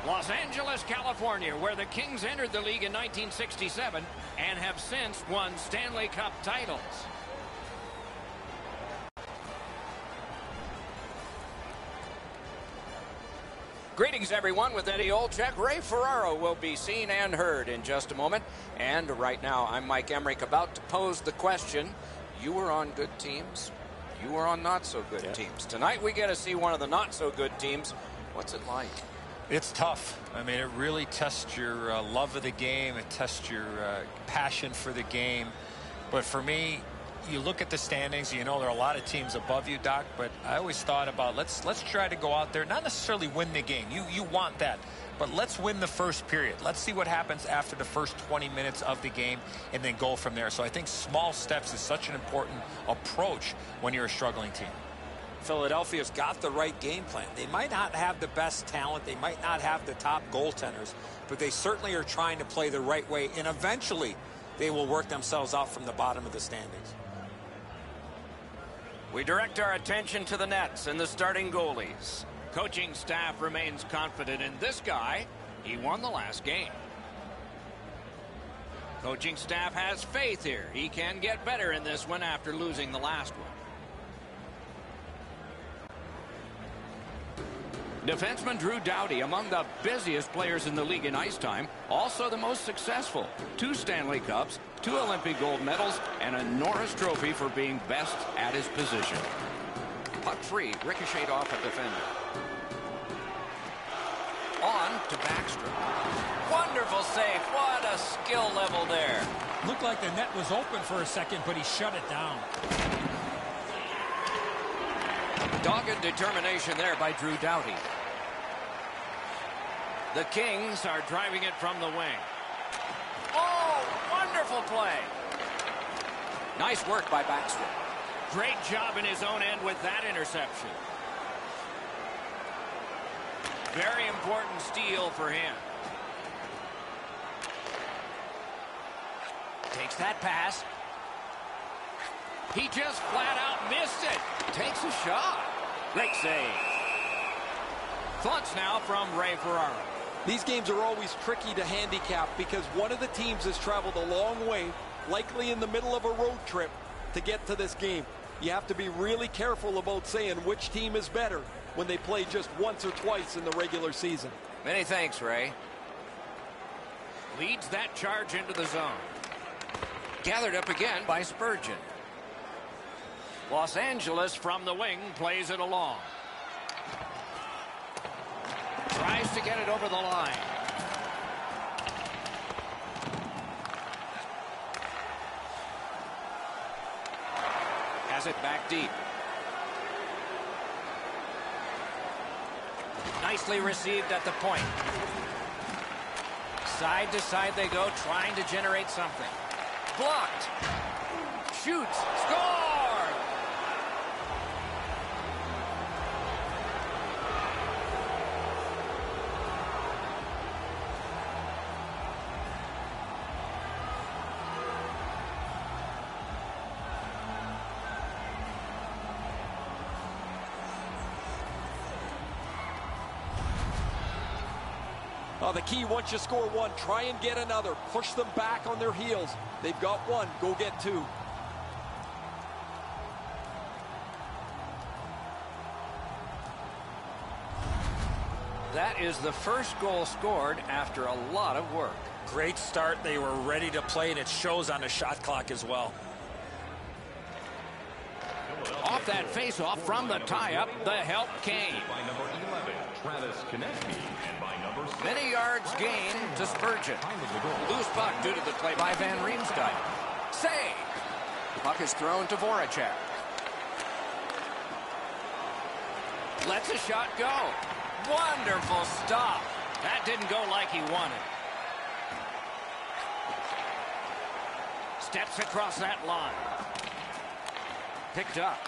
Los Angeles, California, where the Kings entered the league in 1967 and have since won Stanley Cup titles. Greetings, everyone. With Eddie Olczyk, Ray Ferraro will be seen and heard in just a moment. And right now, I'm Mike Emmerich, about to pose the question. You were on good teams. You were on not-so-good teams. Tonight, we get to see one of the not-so-good teams. What's it like? It's tough. I mean, it really tests your love of the game. It tests your passion for the game. But for me, you look at the standings, you know there are a lot of teams above you, Doc, but I always thought about let's try to go out there, not necessarily win the game. You want that. But let's win the first period. Let's see what happens after the first 20 minutes of the game and then go from there. So I think small steps is such an important approach when you're a struggling team. Philadelphia's got the right game plan. They might not have the best talent. They might not have the top goaltenders, but they certainly are trying to play the right way, and eventually they will work themselves out from the bottom of the standings. We direct our attention to the nets and the starting goalies. Coaching staff remains confident in this guy. He won the last game. Coaching staff has faith here. He can get better in this one after losing the last one. Defenseman Drew Doughty, among the busiest players in the league in ice time, also the most successful. 2 Stanley Cups, 2 Olympic gold medals, and a Norris Trophy for being best at his position. Puck free, ricocheted off a defender. On to Backstrom. Wonderful save. What a skill level there. Looked like the net was open for a second, but he shut it down. Dogged determination there by Drew Doughty. The Kings are driving it from the wing. Oh, wonderful play. Nice work by Backstrom. Great job in his own end with that interception. Very important steal for him. Takes that pass. He just flat out missed it. Takes a shot. Great save. Thoughts now from Ray Ferraro. These games are always tricky to handicap because one of the teams has traveled a long way, likely in the middle of a road trip, to get to this game. You have to be really careful about saying which team is better when they play just once or twice in the regular season. Many thanks, Ray. Leads that charge into the zone. Gathered up again by Spurgeon. Los Angeles from the wing plays it along. Tries to get it over the line. Has it back deep. Nicely received at the point. Side to side they go, trying to generate something. Blocked. Shoots. Score! The key, once you score one, try and get another. Push them back on their heels. They've got one. Go get 2. That is the first goal scored after a lot of work. Great start. They were ready to play, and it shows on the shot clock as well. Off that face-off from the tie-up, the help came. Many yards gained to Spurgeon. Loose puck due to the play by Van Riemsdyk. Save. Puck is thrown to Voracek. Lets a shot go. Wonderful stop. That didn't go like he wanted. Steps across that line. Picked up.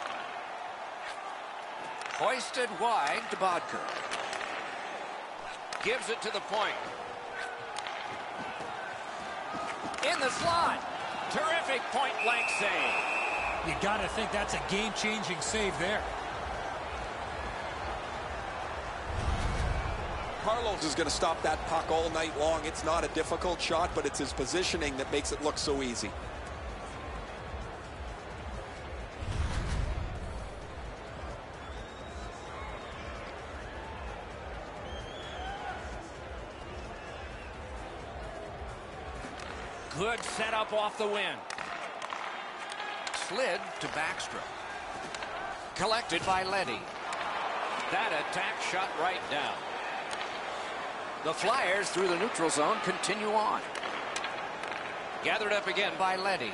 Hoisted wide to Bodker. Gives it to the point. In the slot. Terrific point-blank save. You got to think that's a game-changing save there. Carlos is going to stop that puck all night long. It's not a difficult shot, but it's his positioning that makes it look so easy. Good setup off the win. Slid to Backstrom. Collected by Leddy. That attack shot right down. The Flyers through the neutral zone continue on. Gathered up again by Leddy.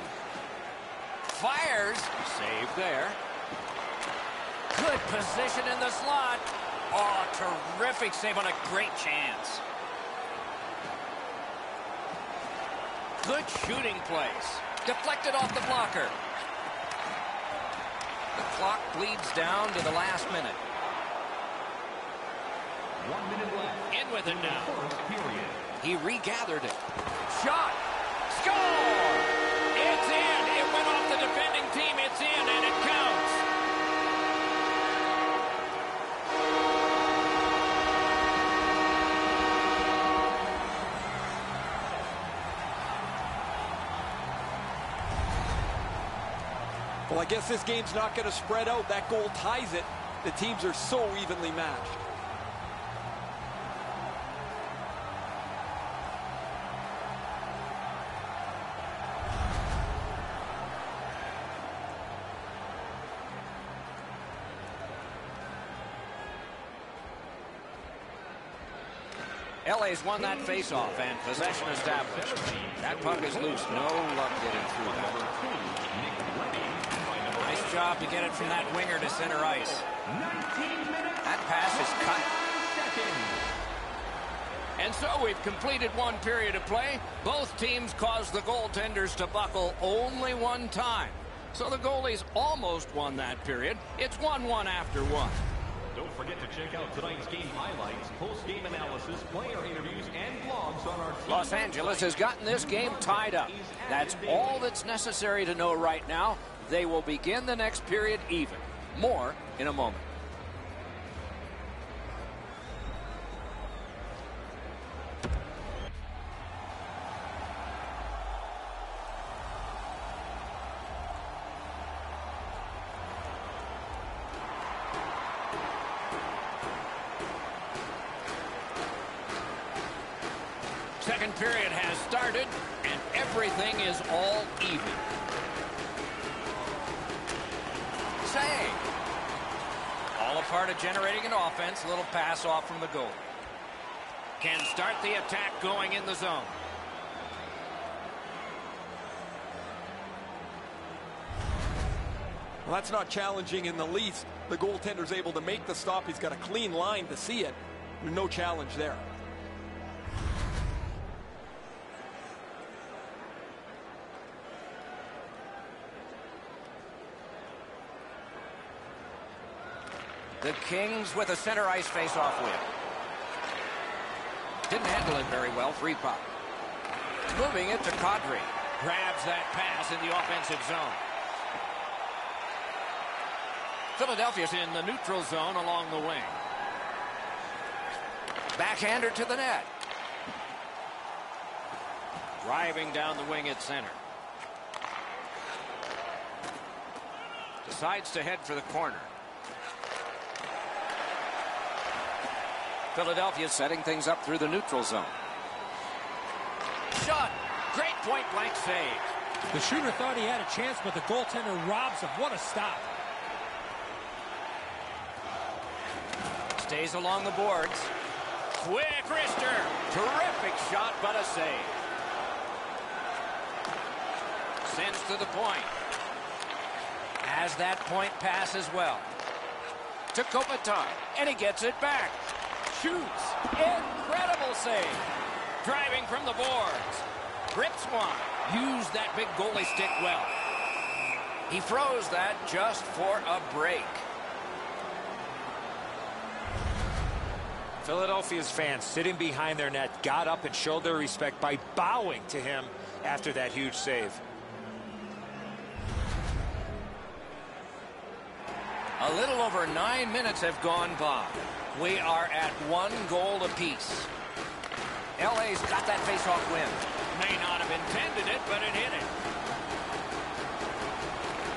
Fires. Save there. Good position in the slot. Oh, terrific save on a great chance. Good shooting place. Deflected off the blocker. The clock bleeds down to the last minute. 1 minute left. In with it now. First period. He regathered it. Shot. Score! It's in. It went off the defending team. It's in, and it counts. Well, I guess this game's not going to spread out. That goal ties it. The teams are so evenly matched. LA's won that faceoff and possession established. That puck is loose. No luck getting through that. Nice job to get it from that winger to center ice. That pass is cut. And so we've completed one period of play. Both teams caused the goaltenders to buckle only one time. So the goalies almost won that period. It's 1-1 after one. Don't forget to check out tonight's game highlights, post-game analysis, player interviews, and blogs on our... Los Angeles has gotten this game tied up. That's all that's necessary to know right now. They will begin the next period even. More in a moment. Second period has started, and everything is all even. Save. All a part of generating an offense. A little pass off from the goal. Can start the attack going in the zone. Well, that's not challenging in the least. The goaltender's able to make the stop. He's got a clean line to see it. No challenge there. The Kings with a center ice face-off win. Didn't handle it very well. Free puck. Moving it to Kadri. Grabs that pass in the offensive zone. Philadelphia's in the neutral zone along the wing. Backhander to the net. Driving down the wing at center. Decides to head for the corner. Philadelphia setting things up through the neutral zone. Shot. Great point-blank save. The shooter thought he had a chance, but the goaltender robs him. What a stop. Stays along the boards. Quick wrister. Terrific shot, but a save. Sends to the point. Has that point pass as well. To Kopitar, and he gets it back. Shoots. Incredible save. Driving from the boards. Grips one. Used that big goalie stick well. He froze that just for a break. Philadelphia's fans sitting behind their net got up and showed their respect by bowing to him after that huge save. A little over 9 minutes have gone by. We are at 1 goal apiece. LA's got that face-off win. May not have intended it, but it hit it.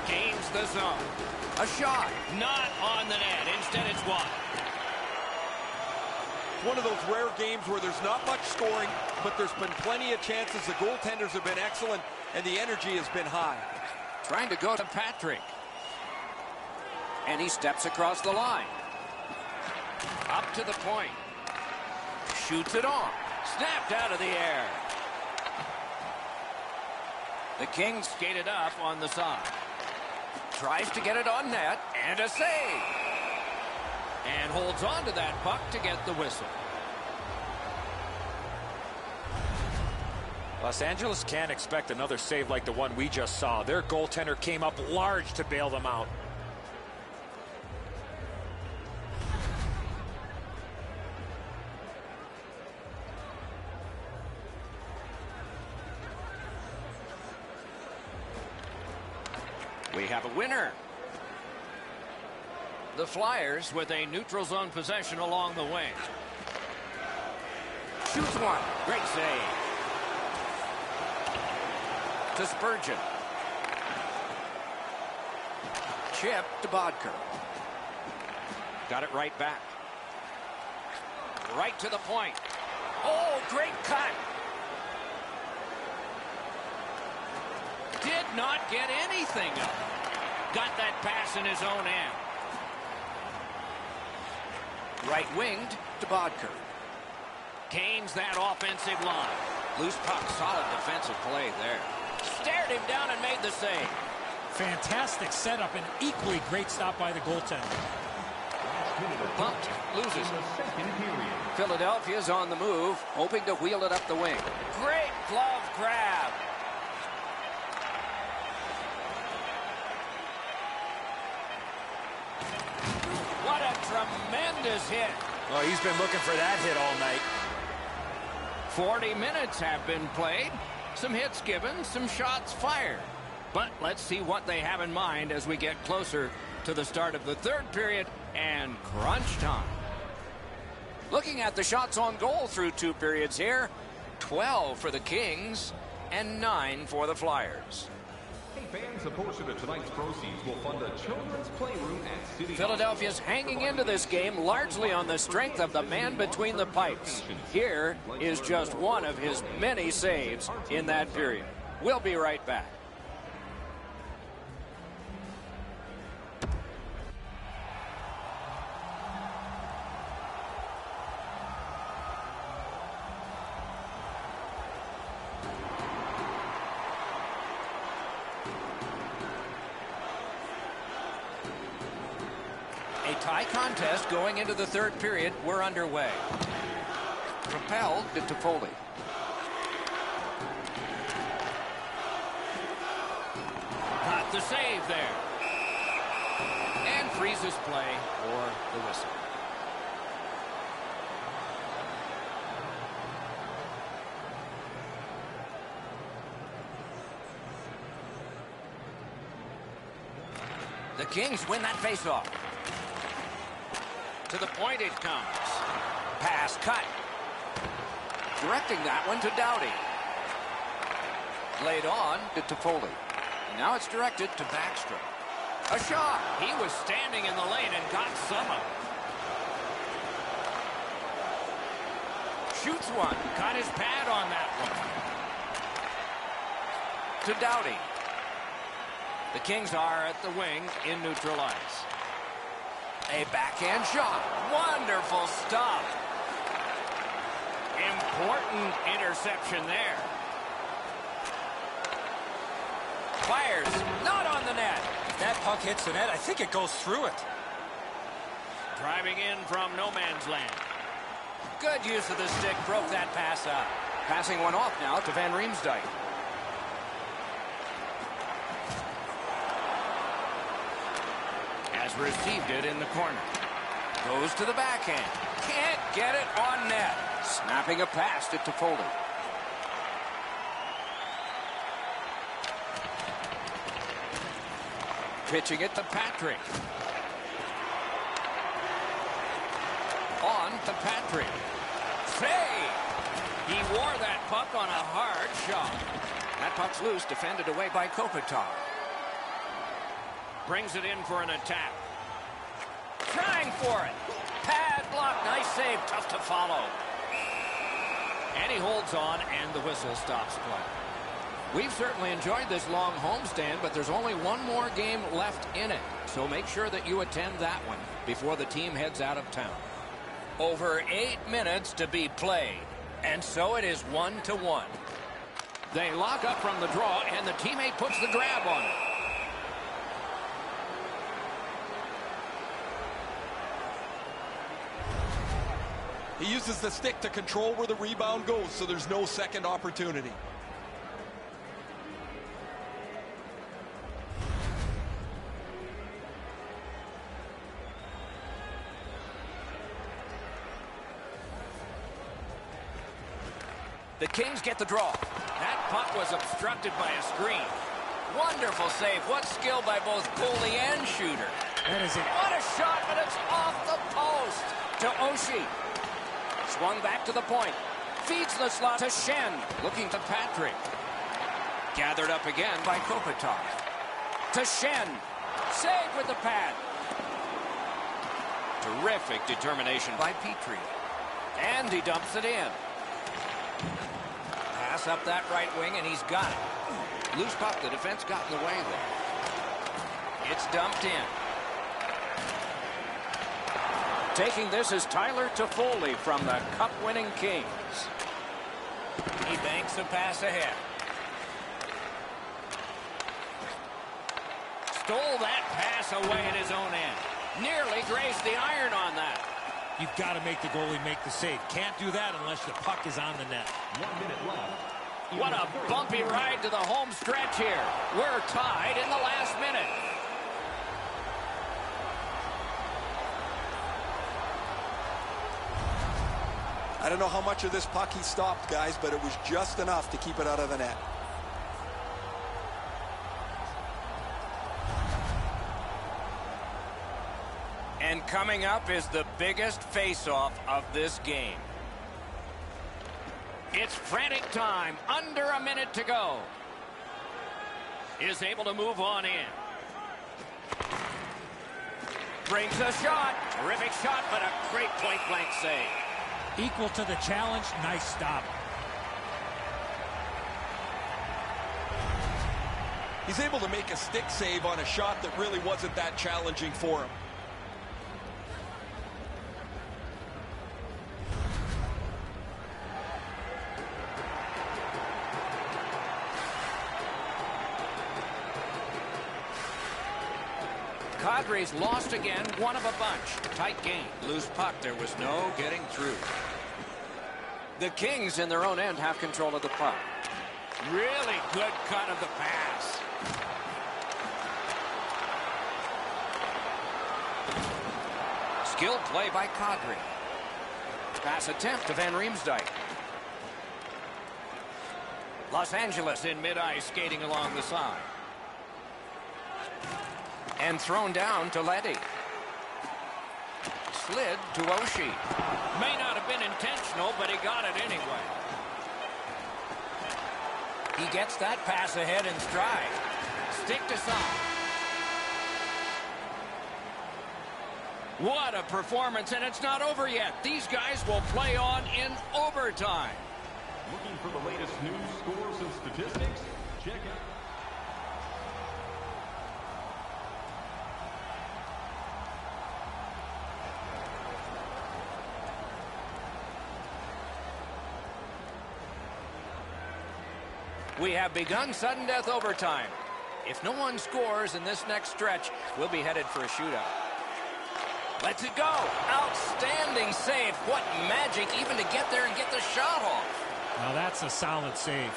Gains the zone. A shot. Not on the net. Instead, it's wide. One of those rare games where there's not much scoring, but there's been plenty of chances. The goaltenders have been excellent, and the energy has been high. Trying to go to Patrick. And he steps across the line. Up to the point. Shoots it on. Snapped out of the air. The Kings skated up on the side. Tries to get it on net, and a save. And holds on to that puck to get the whistle. Los Angeles can't expect another save like the one we just saw. Their goaltender came up large to bail them out. We have a winner. The Flyers with a neutral zone possession along the wing. Shoots one. Great save. To Spurgeon. Chip to Bodker. Got it right back. Right to the point. Oh, great cut. Did not get anything up. Got that pass in his own end. Right winged to Bodker. Gains that offensive line. Loose puck, solid defensive play there. Stared him down and made the save. Fantastic setup and equally great stop by the goaltender. Pumped, loses. Philadelphia's on the move, hoping to wheel it up the wing. Great glove grab. What a tremendous hit. Oh, he's been looking for that hit all night. 40 minutes have been played. Some hits given, some shots fired. But let's see what they have in mind as we get closer to the start of the third period and crunch time. Looking at the shots on goal through 2 periods here, 12 for the Kings and 9 for the Flyers. Hey fans, a portion of tonight's proceeds will fund a children's playroom at City. Philadelphia's hanging into this game largely on the strength of the man between the pipes. Here is just one of his many saves in that period. We'll be right back. A tie contest going into the third period. We're underway. Propelled to Toffoli. Got the save there. And freezes play for the whistle. The Kings win that faceoff. To the point it comes. Pass cut. Directing that one to Doughty. Laid on to Toffoli. Now it's directed to Backstrom. A shot. He was standing in the lane and got some of it. Shoots one. Got his pad on that one. To Doughty. The Kings are at the wing in neutral ice. A backhand shot. Wonderful stop. Important interception there. Fires. Not on the net. That puck hits the net. I think it goes through it. Driving in from no man's land. Good use of the stick. Broke that pass up. Passing one off now to Van Riemsdyk. Has received it in the corner. Goes to the backhand. Can't get it on net. Snapping a pass to Toffoli. Pitching it to Patrick. on to Patrick. Save! He wore that puck on a hard shot. That puck's loose, defended away by Kopitar. Brings it in for an attack. Trying for it. Pad block. Nice save. Tough to follow. And he holds on, and the whistle stops play. We've certainly enjoyed this long homestand, but there's only one more game left in it. So make sure that you attend that one before the team heads out of town. Over 8 minutes to be played. And so it is 1-1. They lock up from the draw, and the teammate puts the grab on it. He uses the stick to control where the rebound goes, so there's no second opportunity. The Kings get the draw. That puck was obstructed by a screen. Wonderful save. What skill by both goalie and shooter. That is it. What a shot, but it's off the post. To Oshie. Swung back to the point. Feeds the slot to Shen. Looking to Patrick. Gathered up again by Kopitar. To Shen. Save with the pad. Terrific determination by Petrie. And he dumps it in. Pass up that right wing, and he's got it. Loose puck. The defense got in the way there. It's dumped in. Taking this is Tyler Toffoli from the Cup-winning Kings. He banks a pass ahead. Stole that pass away at his own end. Nearly grazed the iron on that. You've got to make the goalie make the save. Can't do that unless the puck is on the net. 1 minute left. What a bumpy ride to the home stretch here. We're tied in the last minute. I don't know how much of this puck he stopped, guys, but it was just enough to keep it out of the net. And coming up is the biggest face-off of this game. It's frantic time. Under a minute to go. Is able to move on in. Brings a shot. Terrific shot, but a great point-blank save. Equal to the challenge. Nice stop. He's able to make a stick save on a shot that really wasn't that challenging for him. Padres lost again, one of a bunch. Tight game. Loose puck. There was no getting through. The Kings in their own end have control of the puck. Really good cut of the pass. Skilled play by Kadri. Pass attempt to Van Riemsdyk. Los Angeles in mid-ice skating along the side. And thrown down to Leddy. Slid to Oshie. May not have been intentional, but he got it anyway. He gets that pass ahead in stride. Stick to side. What a performance, and it's not over yet. These guys will play on in overtime. Looking for the latest news, scores, and statistics? Check out. We have begun sudden death overtime. If no one scores in this next stretch, we'll be headed for a shootout. Lets it go. Outstanding save. What magic even to get there and get the shot off. Now that's a solid save.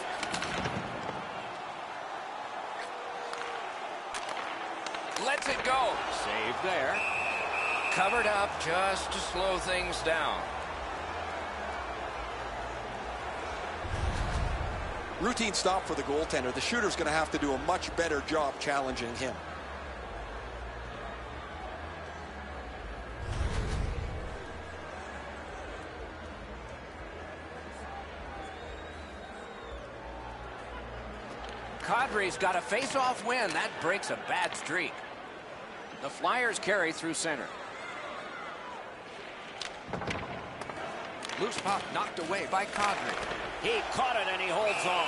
Lets it go. Save there. Covered up just to slow things down. Routine stop for the goaltender. The shooter's going to have to do a much better job challenging him. Kadri's got a face-off win. That breaks a bad streak. The Flyers carry through center. Loose puck knocked away by Carville. He caught it and he holds on.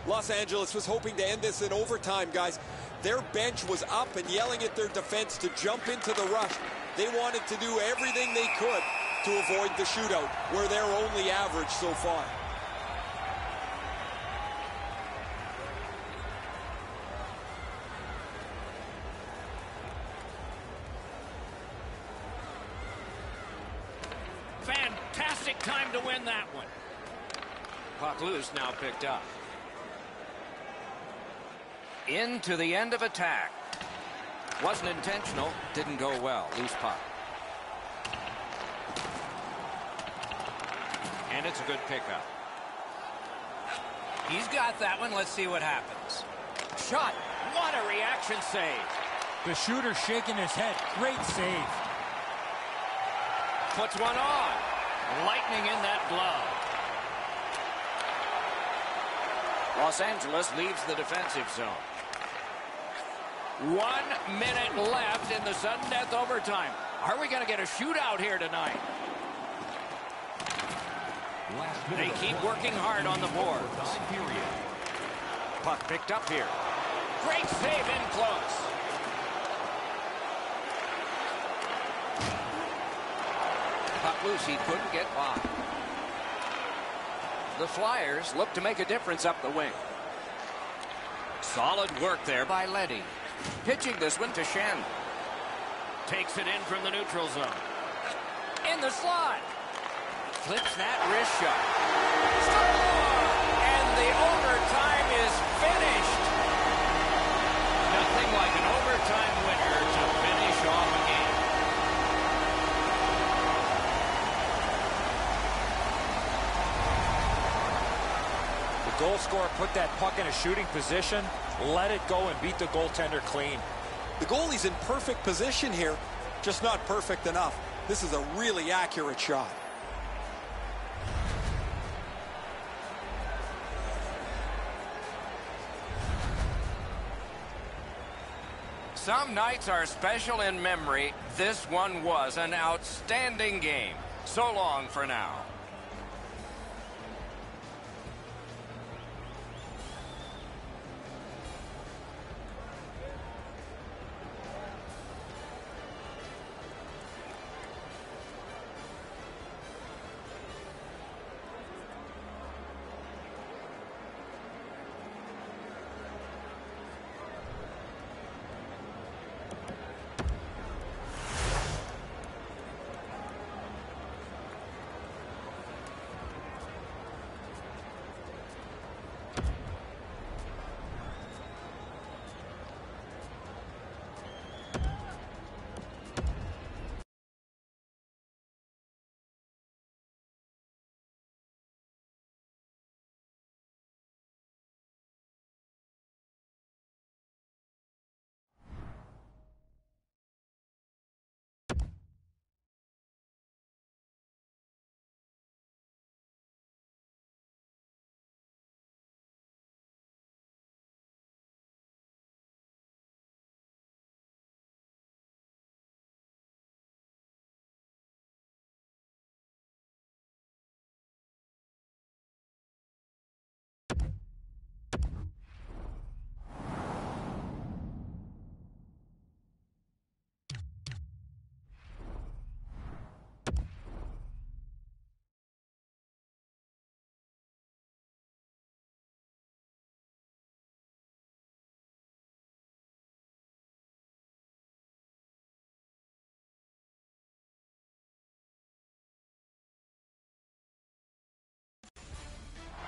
Los Angeles was hoping to end this in overtime, guys. Their bench was up and yelling at their defense to jump into the rush. They wanted to do everything they could to avoid the shootout, where they're only average so far. Fantastic time to win that one. Puck loose, now picked up. Into the end of attack. Wasn't intentional, didn't go well. Loose puck. And it's a good pickup. He's got that one. Let's see what happens. Shot. What a reaction save. The shooter shaking his head. Great save. Puts one on. Lightning in that glove. Los Angeles leaves the defensive zone. 1 minute left in the sudden death overtime. Are we going to get a shootout here tonight? They keep working hard on the boards. Puck picked up here. Great save in close. Puck loose, he couldn't get by. The Flyers look to make a difference up the wing. Solid work there by Leddy. Pitching this one to Shen. Takes it in from the neutral zone. In the slot. Flips that wrist shot. Score! And the overtime is finished. Nothing like an overtime winner to finish off a game. The goal scorer put that puck in a shooting position, let it go, and beat the goaltender clean. The goalie's in perfect position here, just not perfect enough. This is a really accurate shot. Some nights are special in memory. This one was an outstanding game. So long for now.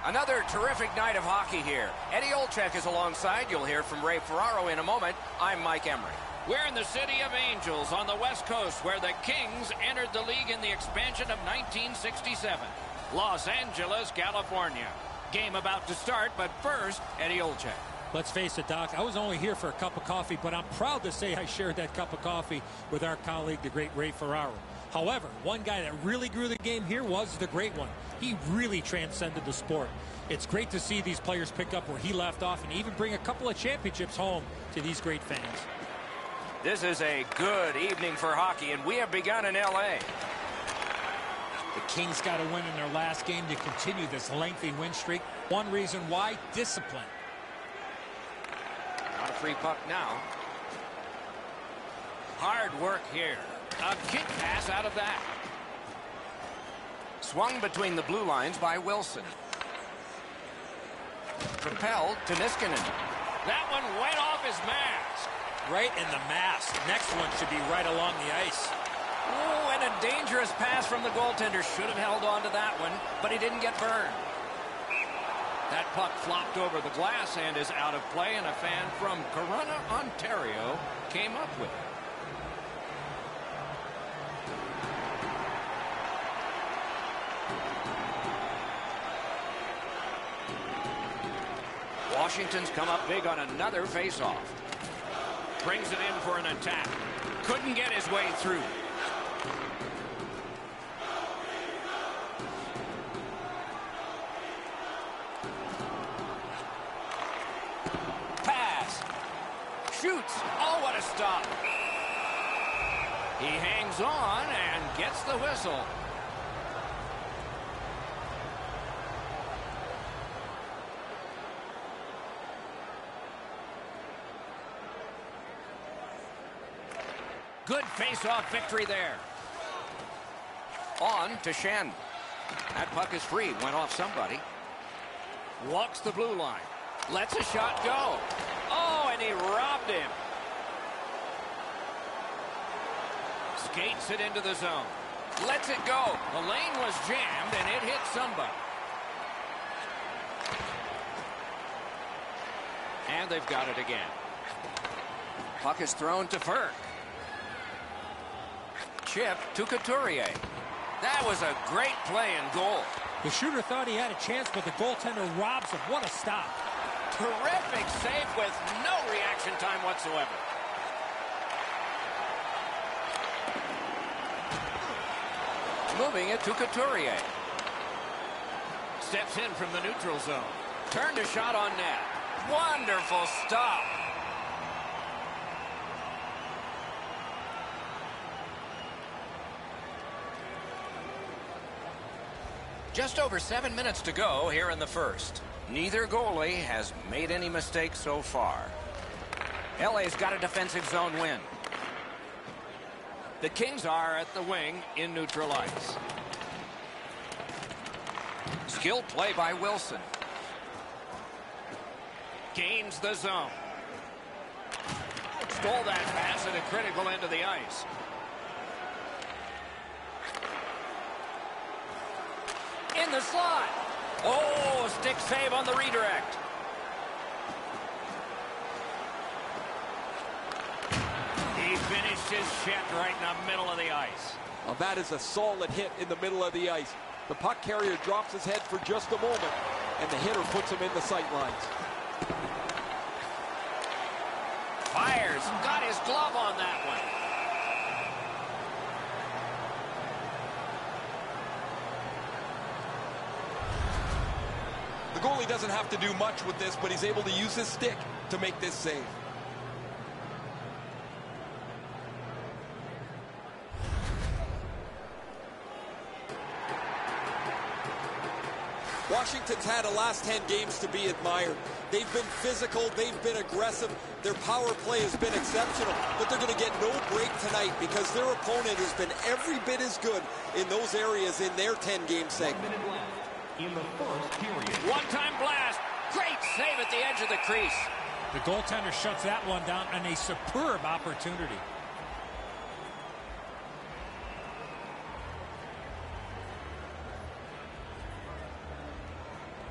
Another terrific night of hockey here. Eddie Olczyk is alongside. You'll hear from Ray Ferraro in a moment. I'm Mike Emery. We're in the city of Angels on the West Coast, where the Kings entered the league in the expansion of 1967. Los Angeles, California. Game about to start, but first, Eddie Olczyk. Let's face it, Doc, I was only here for a cup of coffee, but I'm proud to say I shared that cup of coffee with our colleague, the great Ray Ferraro. However, one guy that really grew the game here was the great one. He really transcended the sport. It's great to see these players pick up where he left off and even bring a couple of championships home to these great fans. This is a good evening for hockey, and we have begun in L.A. The Kings got to win in their last game to continue this lengthy win streak. One reason why, discipline. Not a free puck now. Hard work here. A kick pass out of that. Swung between the blue lines by Wilson. Propelled to Niskanen. That one went off his mask. Right in the mask. Next one should be right along the ice. Oh, and a dangerous pass from the goaltender. Should have held on to that one, but he didn't get burned. That puck flopped over the glass and is out of play, and a fan from Corunna, Ontario, came up with it. Washington's come up big on another faceoff. Brings it in for an attack. Couldn't get his way through. Pass. Shoots. Oh, what a stop. He hangs on and gets the whistle. Good face-off victory there. On to Shen. That puck is free. Went off somebody. Walks the blue line. Lets a shot go. Oh, and he robbed him. Skates it into the zone. Lets it go. The lane was jammed, and it hit somebody. And they've got it again. Puck is thrown to Ferk. Chip to Couturier. That was a great play in goal. The shooter thought he had a chance, but the goaltender robs him. What a stop. Terrific save with no reaction time whatsoever. Moving it to Couturier. Steps in from the neutral zone. Turned a shot on net. Wonderful stop. Just over 7 minutes to go here in the first. Neither goalie has made any mistakes so far. LA's got a defensive zone win. The Kings are at the wing in neutral ice. Skilled play by Wilson. Gains the zone. Stole that pass at a critical end of the ice. In the slot. Oh, stick save on the redirect. He finished his shift right in the middle of the ice. Well, that is a solid hit in the middle of the ice. The puck carrier drops his head for just a moment, and the hitter puts him in the sight lines. Fires. Got his glove on that one. The goalie doesn't have to do much with this, but he's able to use his stick to make this save. Washington's had the last 10 games to be admired. They've been physical, they've been aggressive, their power play has been exceptional, but they're going to get no break tonight because their opponent has been every bit as good in those areas in their 10-game segment. In the first period. One-time blast. Great save at the edge of the crease. The goaltender shuts that one down on a superb opportunity.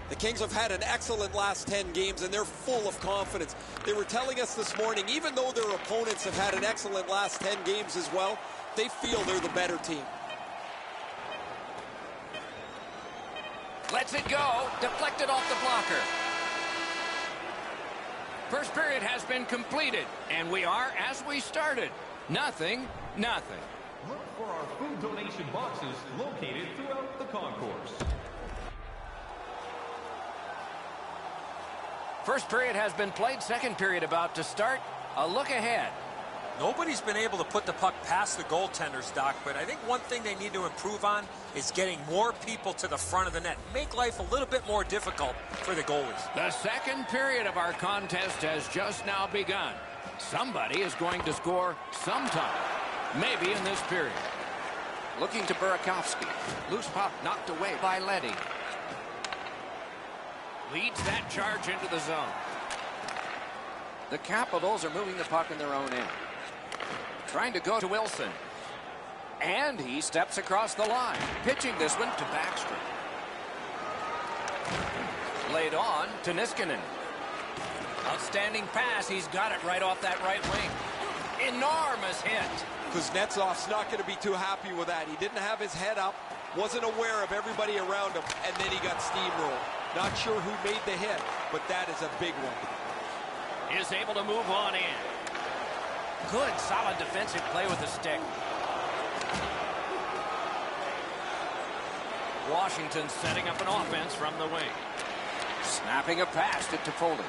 The Kings have had an excellent last 10 games, and they're full of confidence. They were telling us this morning, even though their opponents have had an excellent last 10 games as well, they feel they're the better team. Lets it go. Deflected off the blocker. First period has been completed, and we are as we started. 0-0. Look for our food donation boxes located throughout the concourse. First period has been played. Second period about to start. A look ahead. Nobody's been able to put the puck past the goaltenders, Doc, but I think one thing they need to improve on is getting more people to the front of the net. Make life a little bit more difficult for the goalies. The second period of our contest has just now begun. Somebody is going to score sometime, maybe in this period. Looking to Burakovsky. Loose puck knocked away by Leddy. Leads that charge into the zone. The Capitals are moving the puck in their own end. Trying to go to Wilson. And he steps across the line. Pitching this one to Backstrom. Laid on to Niskanen. Outstanding pass. He's got it right off that right wing. Enormous hit. Kuznetsov's not going to be too happy with that. He didn't have his head up, wasn't aware of everybody around him, and then he got steamrolled. Not sure who made the hit, but that is a big one. Is able to move on in. Good, solid defensive play with the stick. Washington setting up an offense from the wing. Snapping a pass to Toffoli.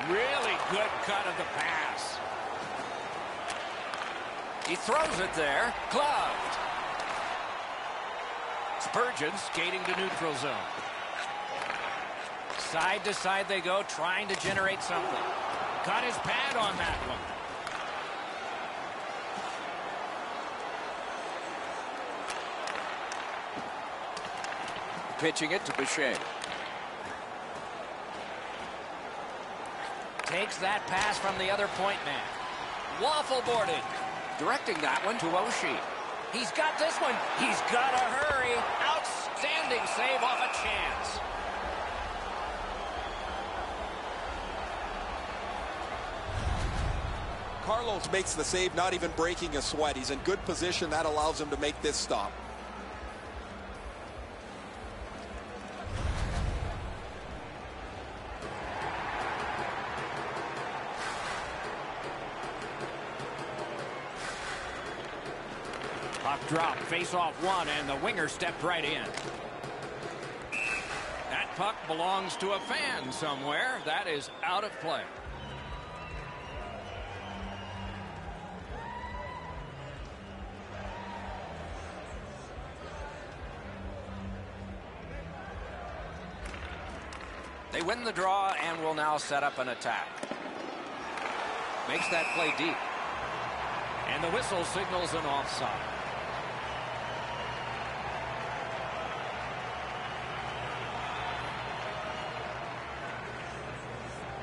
Really good cut of the pass. He throws it there. Gloved. Spurgeon skating to neutral zone. Side to side they go, trying to generate something. Got his pad on that one. Pitching it to Boucher. Takes that pass from the other point man. Waffle boarded. Directing that one to Oshie. He's got this one. He's got to hurry. Outstanding save off a chance. Carlos makes the save, not even breaking a sweat. He's in good position. That allows him to make this stop. Puck drop, face off one, and the winger stepped right in. That puck belongs to a fan somewhere. That is out of play. They win the draw and will now set up an attack. Makes that play deep. And the whistle signals an offside.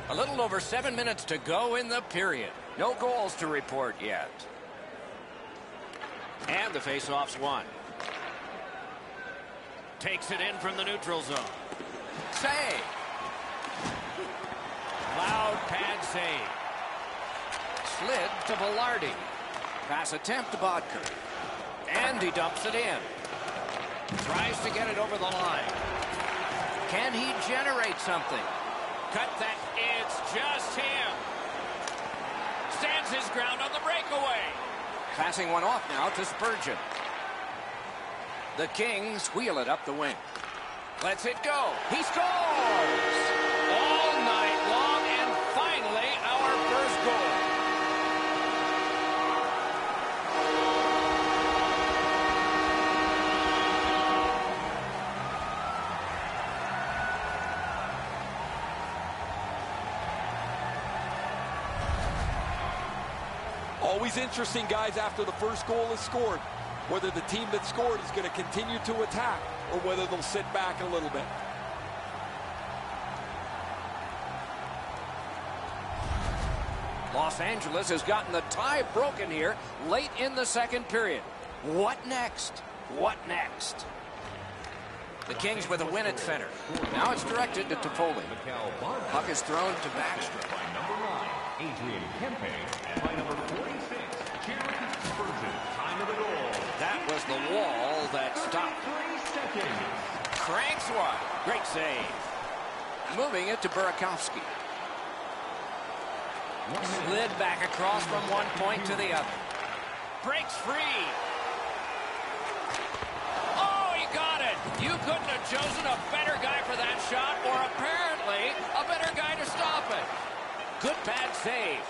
A little over 7 minutes to go in the period. No goals to report yet. And the face-off's won. Takes it in from the neutral zone. Save. Loud pad save. Slid to Velarde. Pass attempt to Bodker. And he dumps it in. Tries to get it over the line. Can he generate something? Cut that. It's just him. Stands his ground on the breakaway. Passing one off now to Spurgeon. The Kings wheel it up the wing. Lets it go. He scores! All night long, and finally our first goal. Always interesting, guys, after the first goal is scored, whether the team that scored is going to continue to attack or whether they'll sit back a little bit. Los Angeles has gotten the tie broken here late in the second period. What next? What next? The Kings with a win at center. Now it's directed to Toffoli. Puck is thrown to Backstrom. By number 9, Adrian Kempe, and by number 46, Jared Spurgeon. Time of the goal. That was the wall that stopped. 3 seconds. Cranks one. Great save. Moving it to Burakovsky. Slid back across from one point to the other. Breaks free. Oh, he got it. You couldn't have chosen a better guy for that shot, or apparently a better guy to stop it. Good pad save.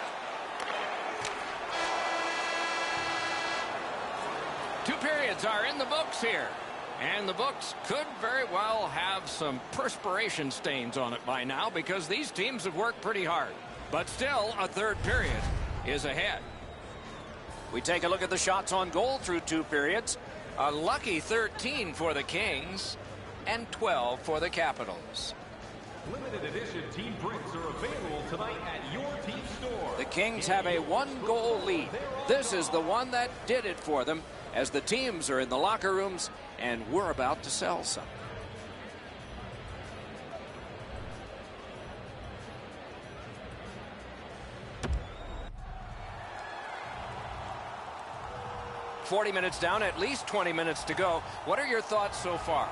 Two periods are in the books here. And the books could very well have some perspiration stains on it by now because these teams have worked pretty hard. But still, a third period is ahead. We take a look at the shots on goal through 2 periods. A lucky 13 for the Kings and 12 for the Capitals. Limited edition team prints are available tonight at your team store. The Kings have a 1-goal lead. This is the one that did it for them as the teams are in the locker rooms and we're about to sell some. "40 minutes down, at least 20 minutes to go. What are your thoughts so far?"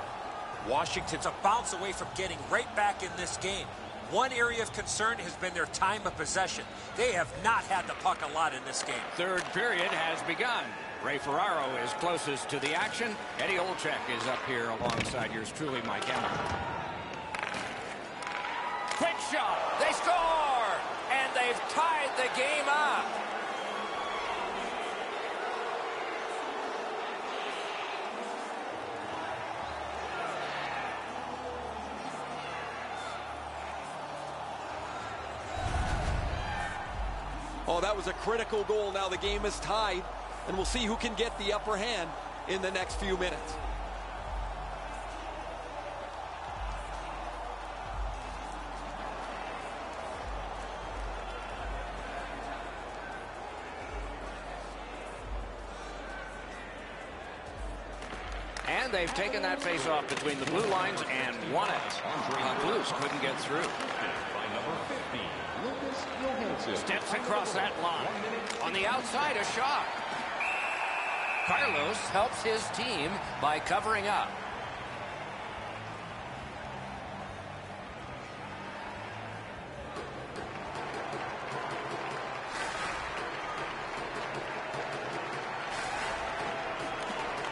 Washington's a bounce away from getting right back in this game. One area of concern has been their time of possession. They have not had the puck a lot in this game. Third period has begun. Ray Ferraro is closest to the action. Eddie Olczyk is up here alongside yours truly, Mike Emmer. Quick shot. They score! And they've tied the game up. Oh, that was a critical goal. Now the game is tied, and we'll see who can get the upper hand in the next few minutes. And they've taken that face-off between the blue lines and won it. The Blues couldn't get through. By number 50, Lucas Johansson. Steps across that line. On the outside, a shot. Carlos helps his team by covering up.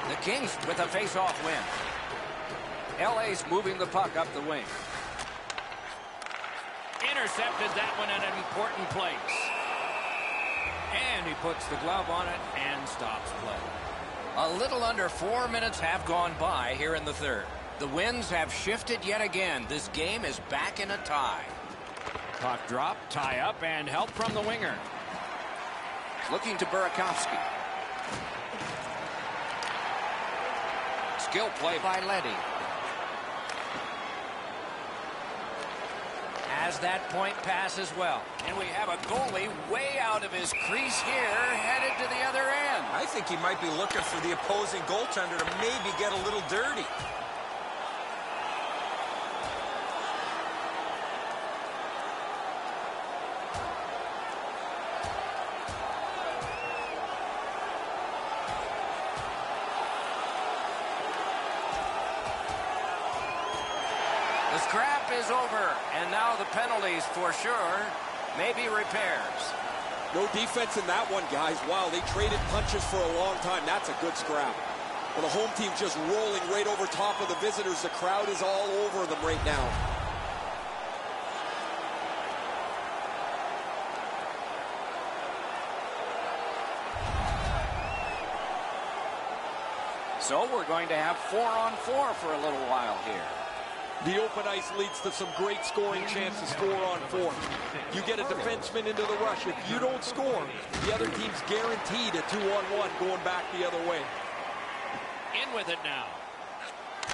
The Kings with a face-off win. LA's moving the puck up the wing. Intercepted that one at an important place. And he puts the glove on it and stops play. A little under 4 minutes have gone by here in the third. The winds have shifted yet again. This game is back in a tie. Puck drop, tie up, and help from the winger. Looking to Burakovsky. Skill play by Leddy. Has that point pass as well. And we have a goalie way out of his crease here, headed to the other end. I think he might be looking for the opposing goaltender to maybe get a little dirty. The scrap is over, and now the penalties for sure, maybe repairs. No defense in that one, guys. Wow, they traded punches for a long time. That's a good scrap. Well, the home team just rolling right over top of the visitors. The crowd is all over them right now. So we're going to have 4-on-4 for a little while here. The open ice leads to some great scoring chances, 4-on-4. You get a defenseman into the rush. If you don't score, the other team's guaranteed a 2-on-1 going back the other way. In with it now.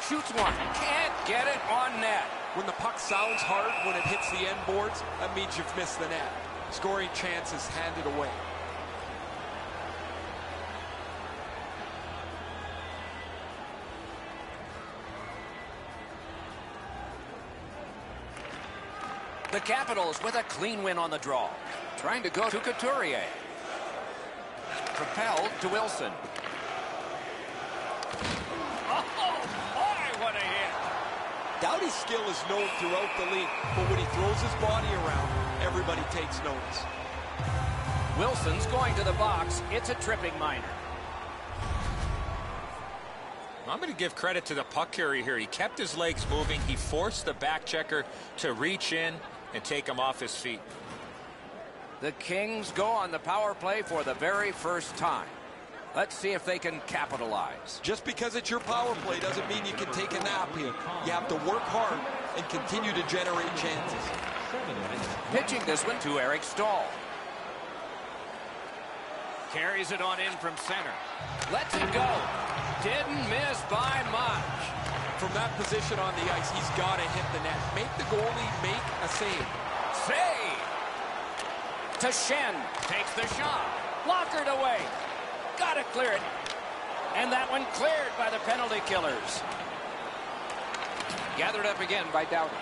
Shoots one. Can't get it on net. When the puck sounds hard when it hits the end boards, that means you've missed the net. Scoring chances handed away. The Capitals with a clean win on the draw. Trying to go to Couturier. Propelled to Wilson. Oh, boy, what a hit. Doughty's skill is known throughout the league, but when he throws his body around, everybody takes notice. Wilson's going to the box. It's a tripping minor. I'm going to give credit to the puck carrier here. He kept his legs moving. He forced the back checker to reach in and take him off his feet. The Kings go on the power play for the very first time. Let's see if they can capitalize. Just because it's your power play doesn't mean you can take a nap here. You have to work hard and continue to generate chances. Pitching this one to Eric Stahl. Carries it on in from center. Lets it go. Didn't miss by much. From that position on the ice, he's got to hit the net. Make the goalie make a save. Save! To Shen. Takes the shot. Blockered away. Got to clear it. And that one cleared by the penalty killers. Gathered up again by Doughty.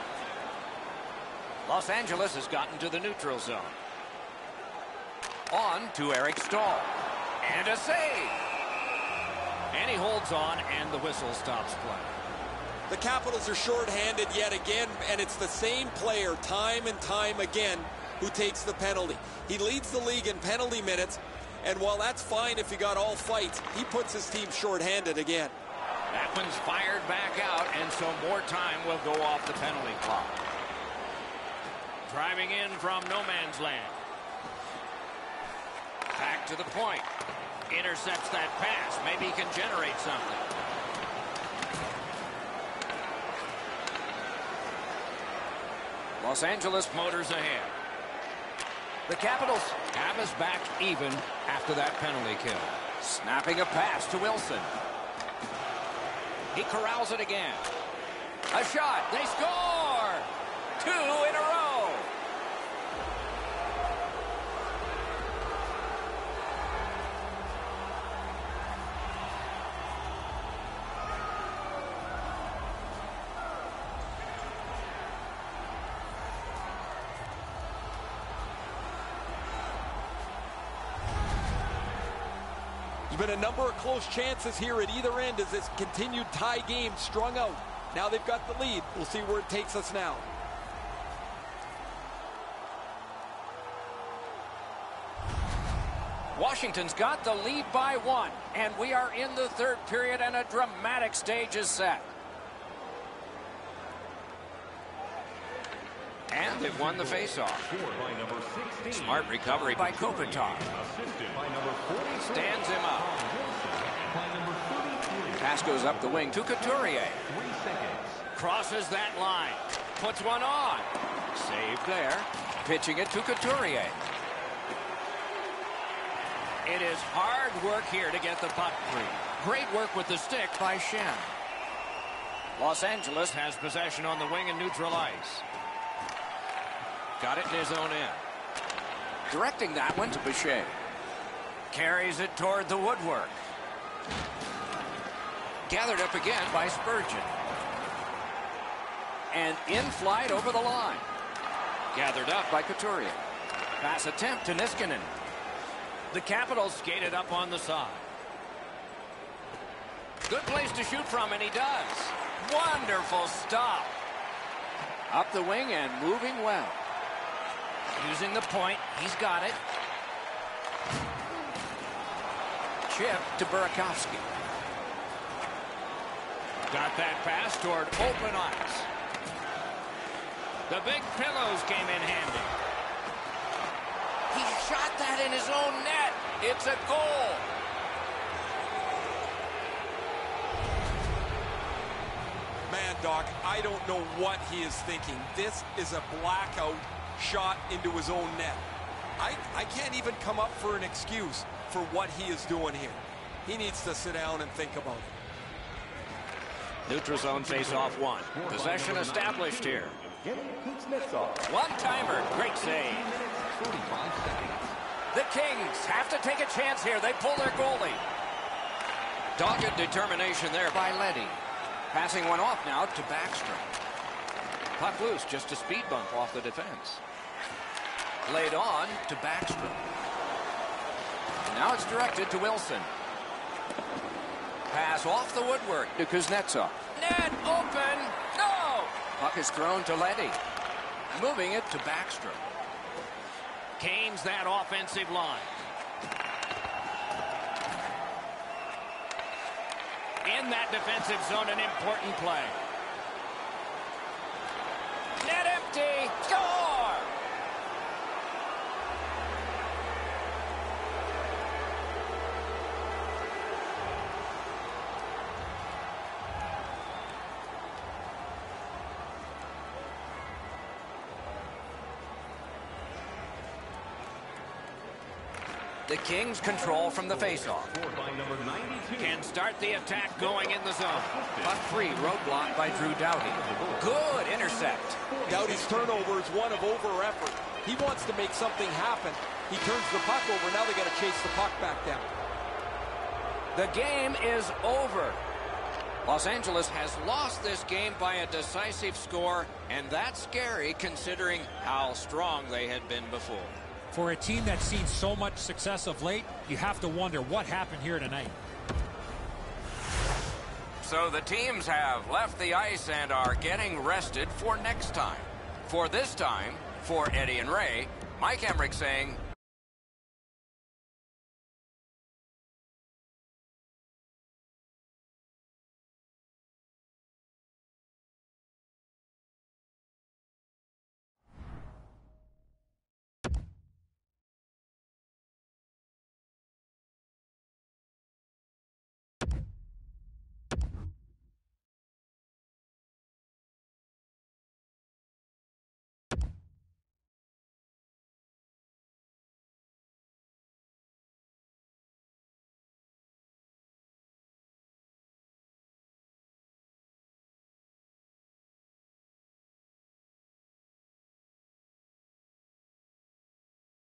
Los Angeles has gotten to the neutral zone. On to Eric Stahl. And a save. And he holds on, and the whistle stops play. The Capitals are shorthanded yet again, and it's the same player time and time again who takes the penalty. He leads the league in penalty minutes, and while that's fine if he got all fights, he puts his team shorthanded again. That one's fired back out, and so more time will go off the penalty clock. Driving in from no man's land. Back to the point. Intercepts that pass. Maybe he can generate something. Los Angeles Motors ahead. The Capitals Have us back even after that penalty kill. snapping a pass to Wilson. He corrals it again. A shot. They score! 2 in a row. There's been a number of close chances here at either end as this continued tie game strung out. Now they've got the lead. We'll see where it takes us now. Washington's got the lead by 1, and we are in the third period, and a dramatic stage is set. And they've won the faceoff. Smart recovery by Kopitar. Stands him up. Pass goes up the wing to Couturier. Crosses that line. Puts one on. Saved there. Pitching it to Couturier. It is hard work here to get the puck free. Great work with the stick by Shen. Los Angeles Has possession on the wing and neutral ice. Got it in his own end. directing that one to Boucher. Carries it toward the woodwork. Gathered up again by Spurgeon. And in flight over the line. Gathered up by Couturier. Pass attempt to Niskanen. The Capitals skated up on the side. Good place to shoot from, and he does. Wonderful stop. Up the wing and moving well. Using the point. He's got it. Chip to Burakovsky. Got that pass toward open ice. The big pillows came in handy. He shot that in his own net. It's a goal. Man, Doc, I don't know what he is thinking. This is a blackout shot into his own net. I can't even come up for an excuse for what he is doing here. He needs to sit down and think about it. Neutral zone face-off one. Possession established here. One-timer. Great save. The Kings have to take a chance here. They pull their goalie. Dogged determination there by Leddy. Passing one off now to Backstrom. Puck loose, just a speed bump off the defense. Laid on to Backstrom. And now it's directed to Wilson. Pass off the woodwork to Kuznetsov. Net open. No! Puck is thrown to Leddy. Moving it to Backstrom. Canes that offensive line. In that defensive zone, an important play. Net empty. Score! The Kings control from the faceoff. Can start the attack going in the zone. Puck free, roadblock by Drew Doughty. Good intercept. Doughty's turnover is one of over effort. He wants to make something happen. He turns the puck over. Now they got to chase the puck back down. The game is over. Los Angeles has lost this game by a decisive score, and that's scary considering how strong they had been before. For a team that's seen so much success of late, you have to wonder what happened here tonight. So the teams have left the ice and are getting rested for next time. For this time, for Eddie and Ray, Mike Emmerich saying